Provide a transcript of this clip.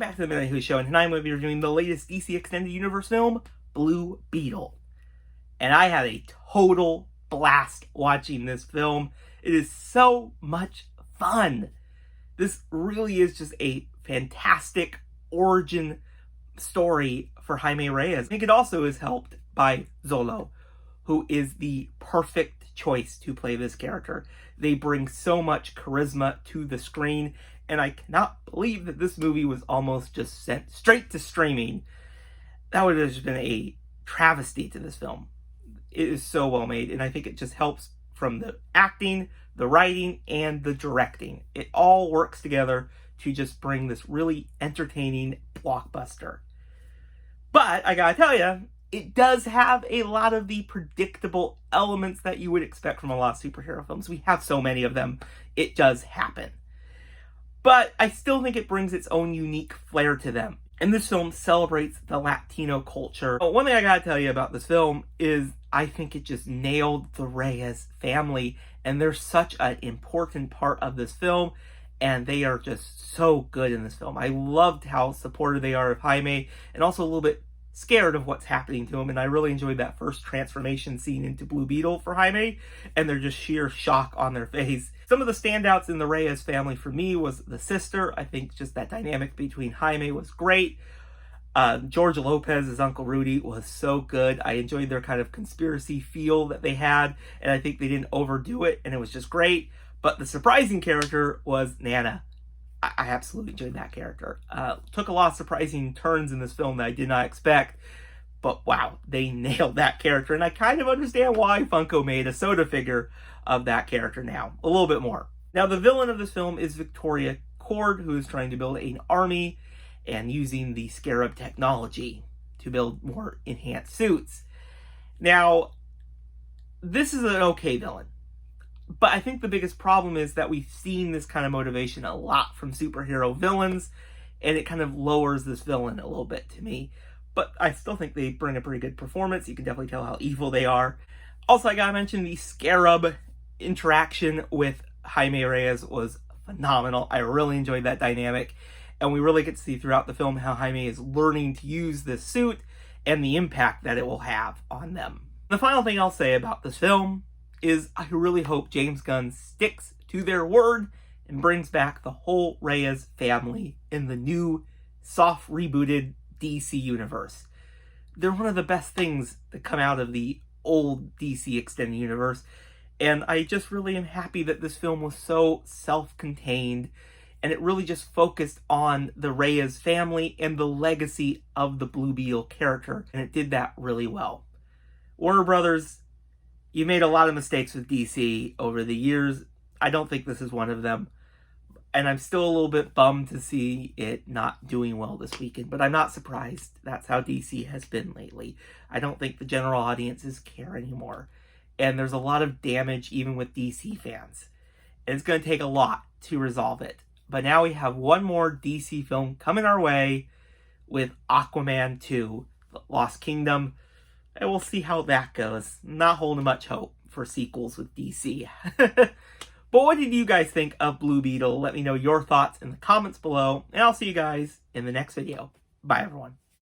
back to the Midnight Who Show, and tonight I'm going to be reviewing the latest DC Extended Universe film, Blue Beetle. And I had a total blast watching this film. It is so much fun. This really is just a fantastic origin story for Jaime Reyes. I think it also is helped by Xolo, who is the perfect choice to play this character. They bring so much charisma to the screen, and I cannot believe that this movie was almost just sent straight to streaming. That would have just been a travesty to this film. It is so well made, and I think it just helps from the acting, the writing, and the directing. It all works together to just bring this really entertaining blockbuster. But I gotta tell you, it does have a lot of the predictable elements that you would expect from a lot of superhero films. We have so many of them. It does happen. But I still think it brings its own unique flair to them. And this film celebrates the Latino culture. But one thing I gotta tell you about this film is I think it just nailed the Reyes family. And they're such an important part of this film. And they are just so good in this film. I loved how supportive they are of Jaime, and also a little bit scared of what's happening to him. And I really enjoyed that first transformation scene into Blue Beetle for Jaime, and they're just sheer shock on their face. Some of the standouts in the Reyes family for me was the sister. I think just that dynamic between Jaime was great. George Lopez as Uncle Rudy was so good. I enjoyed their kind of conspiracy feel that they had, and I think they didn't overdo it, and it was just great. But the surprising character was Nana. I absolutely enjoyed that character. Took a lot of surprising turns in this film that I did not expect. But wow, they nailed that character. And I kind of understand why Funko made a soda figure of that character now. A little bit more. Now, the villain of this film is Victoria Cord, who is trying to build an army and using the Scarab technology to build more enhanced suits. Now, this is an okay villain. But I think the biggest problem is that we've seen this kind of motivation a lot from superhero villains, and it kind of lowers this villain a little bit to me. But I still think they bring a pretty good performance. You can definitely tell how evil they are. Also, I gotta mention the Scarab interaction with Jaime Reyes was phenomenal. I really enjoyed that dynamic, and we really get to see throughout the film how Jaime is learning to use this suit and the impact that it will have on them. The final thing I'll say about this film is I really hope James Gunn sticks to their word and brings back the whole Reyes family in the new, soft, rebooted DC universe. They're one of the best things that come out of the old DC Extended Universe, and I just really am happy that this film was so self-contained, and it really just focused on the Reyes family and the legacy of the Blue Beetle character, and it did that really well. Warner Brothers, you made a lot of mistakes with DC over the years. I don't think this is one of them. And I'm still a little bit bummed to see it not doing well this weekend. But I'm not surprised. That's how DC has been lately. I don't think the general audiences care anymore. And there's a lot of damage even with DC fans. And it's going to take a lot to resolve it. But now we have one more DC film coming our way with Aquaman 2, The Lost Kingdom. And we'll see how that goes. Not holding much hope for sequels with DC. But what did you guys think of Blue Beetle? Let me know your thoughts in the comments below. And I'll see you guys in the next video. Bye, everyone.